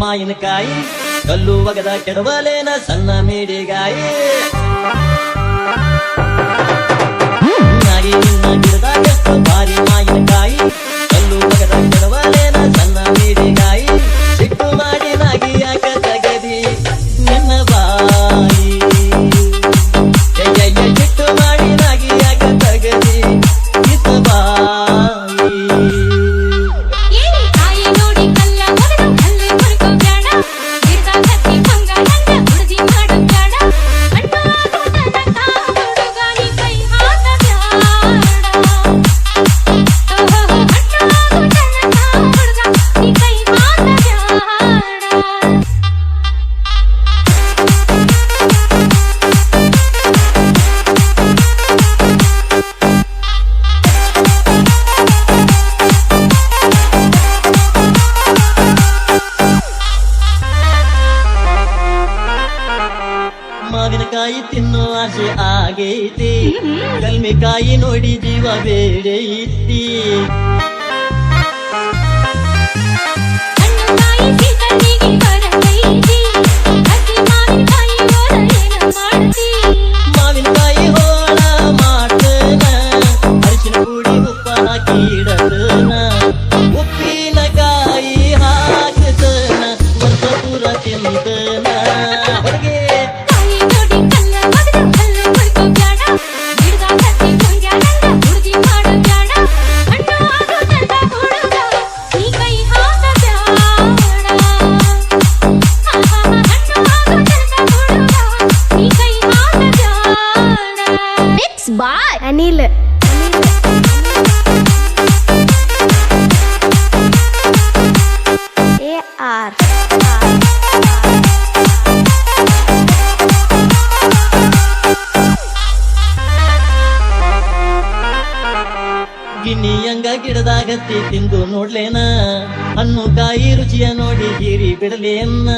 ಮಾವಿನಕಾಯಿ ಕಲ್ಲು ಒಗದ ಕೆಡವಲೇನ ಸಣ್ಣ ಮೇಡಿಗಾಯಿ ನಾಗಿ ನಿನ್ನ ಗಿಡದಾಗ ಎಷ್ಟು ಭಾರಿ ಮಾವಿನಕಾಯಿ ಕಲ್ಲು ಒಗದ ಕೆಡವಲೇನ ಸಣ್ಣ ಮೇಡಿಗಾಯಿ ಸಿಟ್ಟು ಮಾಡಿ ನಾಗಿ ಯಾಕ ತಗದಿ ನಿನ್ನ ಬಾಯಿ ಸಿಟ್ಟು ಮಾಡಿ ನಾಗಿ ಯಾಕ ತಗದಿ ನಿನ್ನ ಬಾಯಿ ಮಾವಿನಕಾಯಿ ತಿನ್ನೋ ಆಸೆ ಆಗೈತಿ ಕಲ್ಮಿಕಾಯಿ ನೋಡಿ ಜೀವ ಬೇಡೈತಿ ಮಾವಿನಕಾಯಿ ಹೋಳ ಮಾಡ್ತನ ಅರಿಶಿನ ಪುಡಿ ಉಪ್ಪ ಹಾಕಿ ಇಡತನ ಉಪ್ಪಿನಕಾಯಿ ಹಾಕತನ ವರ್ಷ ಪೂರ ತಿಂತನ ಹೊರಗೆ ಬಾಯ್ ಅನಿಲ್ AR ಗಿಣಿಯಂಗ ಗಿಡದಾಗತ್ತಿ ತಿಂದು ನೋಡ್ಲೇನ ಹಣ್ಣು ಕಾಯಿ ರುಚಿಯ ನೋಡಿ ಹೀರಿ ಬಿಡಲೇನ